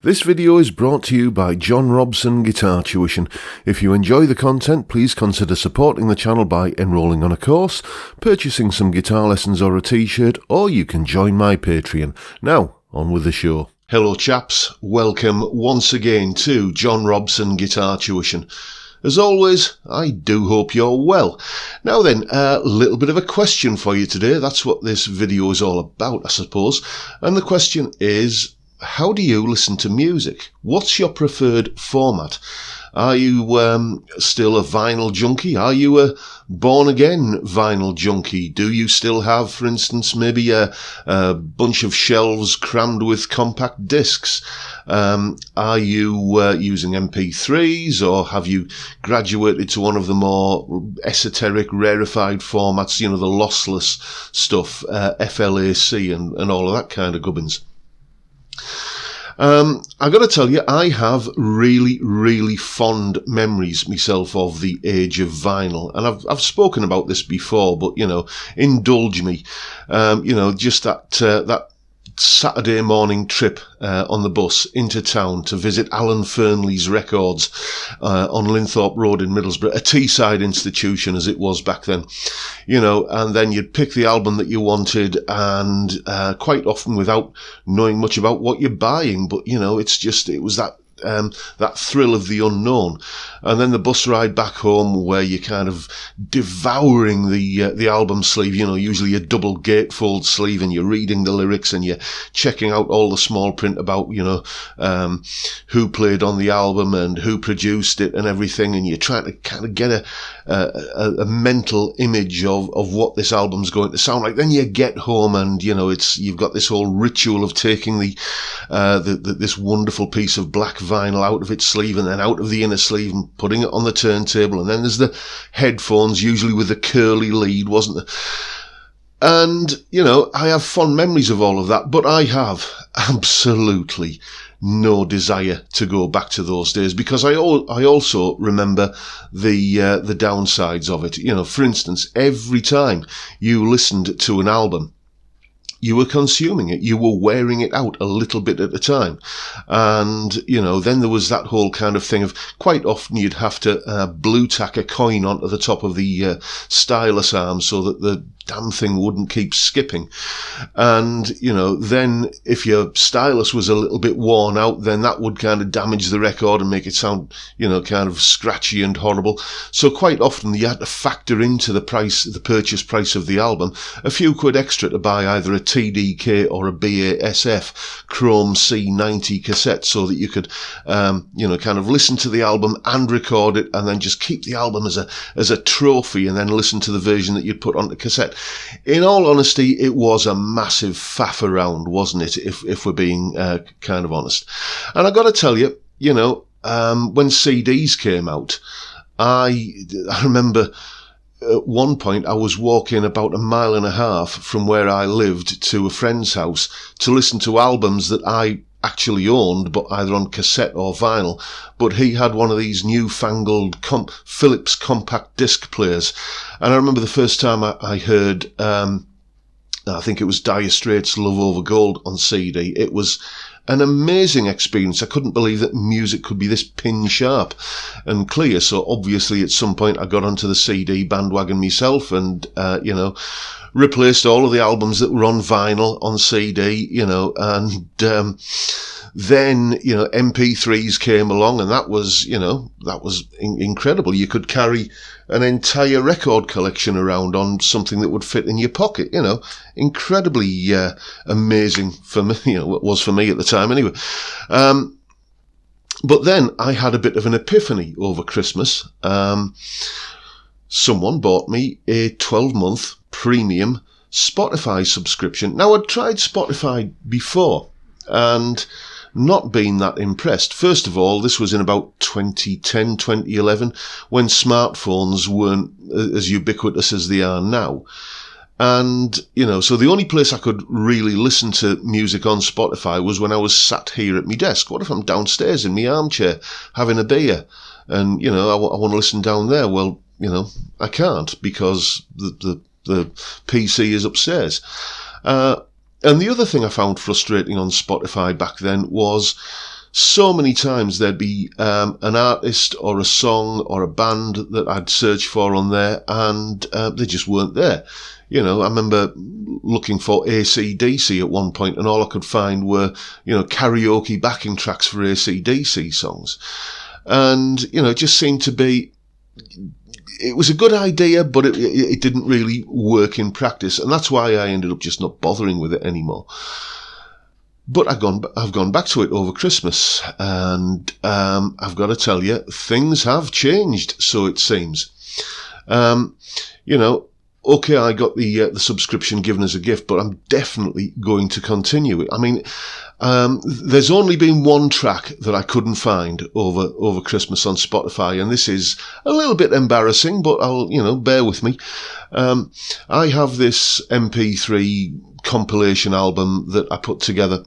This video is brought to you by John Robson Guitar Tuition. If you enjoy the content, please consider supporting the channel by enrolling on a course, purchasing some guitar lessons or a t-shirt, or you can join my Patreon. Now, on with the show. Hello chaps, welcome once again to John Robson Guitar Tuition. As always, I do hope you're well. Now then, a little bit of a question for you today. That's what this video is all about, I suppose. And the question is, how do you listen to music? What's your preferred format? Are you still a vinyl junkie? Are you a born-again vinyl junkie? Do you still have, for instance, maybe a bunch of shelves crammed with compact discs? Are you using MP3s, or have you graduated to one of the more esoteric, rarefied formats, you know, the lossless stuff, FLAC and all of that kind of gubbins? I got to tell you, I have really fond memories myself of the age of vinyl, and I've spoken about this before, but you know, indulge me. You know, just that Saturday morning trip on the bus into town to visit Alan Fernley's Records on Linthorpe Road in Middlesbrough, a Teesside institution as it was back then, you know, and then you'd pick the album that you wanted, and quite often without knowing much about what you're buying, but you know, it was that thrill of the unknown. And then the bus ride back home, where you're kind of devouring the album sleeve, you know, usually a double gatefold sleeve, and you're reading the lyrics and you're checking out all the small print about, you know, who played on the album and who produced it and everything, and you're trying to kind of get a mental image of what this album's going to sound like. Then you get home and, you know, you've got this whole ritual of taking this wonderful piece of black vinyl out of its sleeve and then out of the inner sleeve and putting it on the turntable, and then there's the headphones, usually with a curly lead, wasn't there? And, you know, I have fond memories of all of that, but I have absolutely no desire to go back to those days, because I also remember the downsides of it. You know, for instance, every time you listened to an album, you were consuming it, you were wearing it out a little bit at a time. And, you know, then there was that whole kind of thing of, quite often you'd have to blue tack a coin onto the top of the stylus arm so that the damn thing wouldn't keep skipping. And, you know, then if your stylus was a little bit worn out, then that would kind of damage the record and make it sound, you know, kind of scratchy and horrible. So quite often you had to factor into the purchase price of the album, a few quid extra to buy either a TDK or a BASF Chrome C90 cassette, so that you could, you know, kind of listen to the album and record it, and then just keep the album as a trophy, and then listen to the version that you'd put onto cassette. In all honesty, it was a massive faff around, wasn't it, if we're being kind of honest. And I got to tell you, you know, when CDs came out, I remember at one point I was walking about 1.5 miles from where I lived to a friend's house to listen to albums that I actually owned, but either on cassette or vinyl. But he had one of these newfangled Philips compact disc players, and I remember the first time I heard I think it was Dire Straits' Love Over Gold on CD. It was an amazing experience. I couldn't believe that music could be this pin sharp and clear. So obviously at some point I got onto the CD bandwagon myself, and you know, replaced all of the albums that were on vinyl on CD, you know, and then, you know, MP3s came along, and that was, you know, that was incredible. You could carry an entire record collection around on something that would fit in your pocket, you know, incredibly amazing for me, you know, it was for me at the time anyway. But then I had a bit of an epiphany over Christmas. Someone bought me a 12-month premium Spotify subscription. Now, I'd tried Spotify before and not been that impressed. First of all, this was in about 2010, 2011, when smartphones weren't as ubiquitous as they are now. And, you know, so the only place I could really listen to music on Spotify was when I was sat here at my desk. What if I'm downstairs in my armchair having a beer and, you know, I want to listen down there? Well, you know, I can't, because the PC is upstairs. And the other thing I found frustrating on Spotify back then was so many times there'd be an artist or a song or a band that I'd search for on there, and they just weren't there. You know, I remember looking for AC/DC at one point, and all I could find were, you know, karaoke backing tracks for AC/DC songs. And, you know, it just seemed to be, it was a good idea, but it didn't really work in practice. And that's why I ended up just not bothering with it anymore. But I've gone back to it over Christmas, and I've got to tell you, things have changed, so it seems. You know, okay, I got the subscription given as a gift, but I'm definitely going to continue it. I mean, there's only been one track that I couldn't find over Christmas on Spotify, and this is a little bit embarrassing, but bear with me. I have this MP3 compilation album that I put together.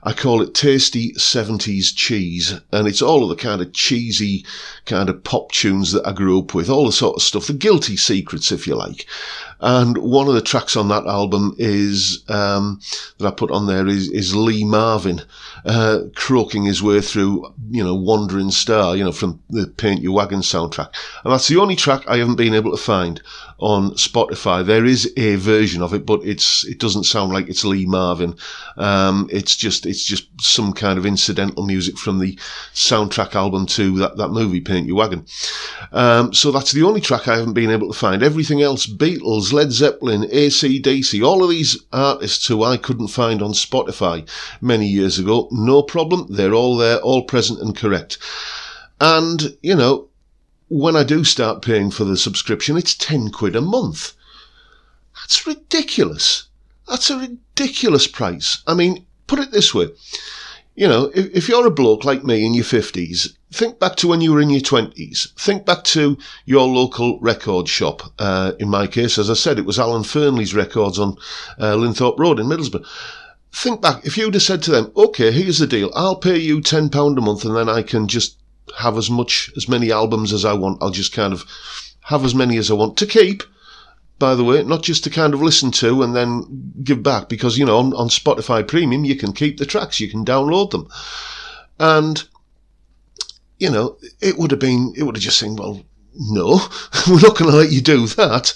I call it Tasty 70s Cheese, and it's all of the kind of cheesy kind of pop tunes that I grew up with, all the sort of stuff, the guilty secrets, if you like. And one of the tracks on that album is that I put on there is Lee Marvin croaking his way through, Wandering Star, from the Paint Your Wagon soundtrack. And that's the only track I haven't been able to find on Spotify. There is a version of it, but it doesn't sound like it's Lee Marvin. It's just some kind of incidental music from the soundtrack album to that movie, Paint Your Wagon. So that's the only track I haven't been able to find. Everything else, Beatles, Led Zeppelin, AC/DC, all of these artists who I couldn't find on Spotify many years ago, no problem. They're all there, all present and correct. And, when I do start paying for the subscription, it's £10 a month. That's ridiculous. That's a ridiculous price. I mean, put it this way. If you're a bloke like me in your 50s, think back to when you were in your 20s. Think back to your local record shop. In my case, as I said, it was Alan Fernley's Records on Linthorpe Road in Middlesbrough. Think back, if you'd have said to them, OK, here's the deal. I'll pay you £10 a month and then I can just have as many albums as I want. I'll just kind of have as many as I want to keep, by the way, not just to kind of listen to and then give back, because, on Spotify Premium, you can keep the tracks, you can download them. And, it would have just said, well, no, we're not going to let you do that.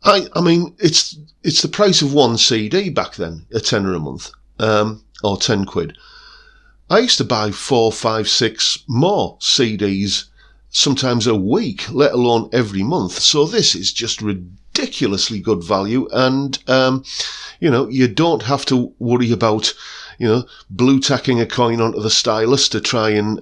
I mean, it's the price of one CD back then, a tenner a month, or £10. I used to buy 4, 5, 6 more CDs, sometimes a week, let alone every month. So this is just ridiculously good value. And, you don't have to worry about, blue tacking a coin onto the stylus to try and,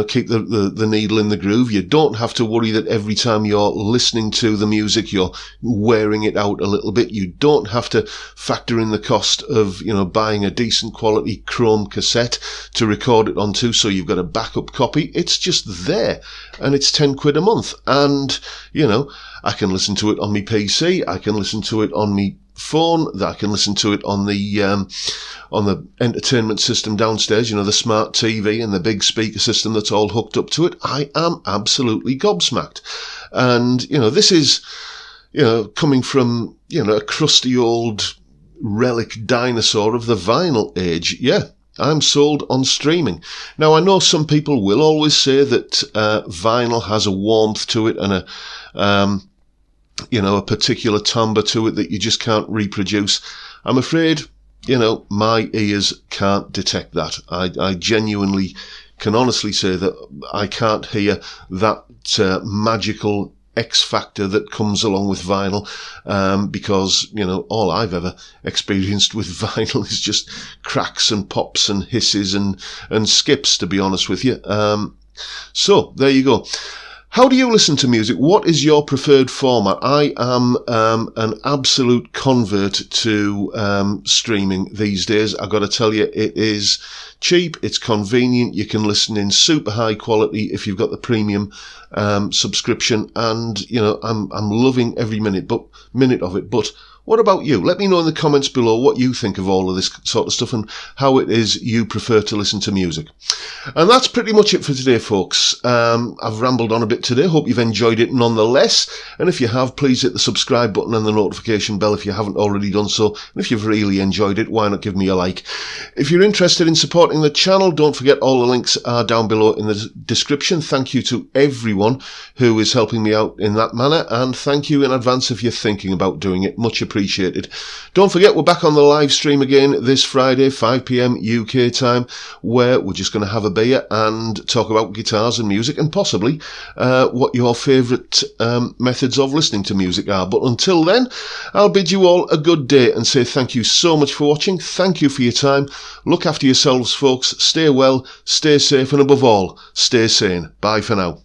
keep the needle in the groove. You don't have to worry that every time you're listening to the music, you're wearing it out a little bit. You don't have to factor in the cost of, buying a decent quality chrome cassette to record it onto, so you've got a backup copy. It's just there, and it's £10 a month. And, I can listen to it on my PC. I can listen to it on my phone, that I can listen to it on the entertainment system downstairs, the smart TV and the big speaker system that's all hooked up to it. I am absolutely gobsmacked. And, this is, coming from, a crusty old relic dinosaur of the vinyl age. Yeah, I'm sold on streaming. Now, I know some people will always say that vinyl has a warmth to it and a particular timbre to it that you just can't reproduce. I'm afraid, my ears can't detect that. I genuinely can honestly say that I can't hear that magical X factor that comes along with vinyl, because, all I've ever experienced with vinyl is just cracks and pops and hisses and skips, to be honest with you. So there you go. How do you listen to music? What is your preferred format? I am an absolute convert to streaming these days. I've got to tell you, it is cheap, it's convenient, you can listen in super high quality if you've got the premium subscription, and I'm loving every minute of it. But What about you? Let me know in the comments below what you think of all of this sort of stuff and how it is you prefer to listen to music. And that's pretty much it for today, folks. I've rambled on a bit today. Hope you've enjoyed it nonetheless. And if you have, please hit the subscribe button and the notification bell if you haven't already done so. And if you've really enjoyed it, why not give me a like? If you're interested in supporting the channel, don't forget all the links are down below in the description. Thank you to everyone who is helping me out in that manner, and thank you in advance if you're thinking about doing it. Much appreciated. Don't forget, we're back on the live stream again this Friday, 5 p.m. UK time, where we're just going to have a beer and talk about guitars and music, and possibly what your favourite methods of listening to music are. But until then, I'll bid you all a good day and say thank you so much for watching. Thank you for your time. Look after yourselves, folks. Stay well, stay safe, and above all, stay sane. Bye for now.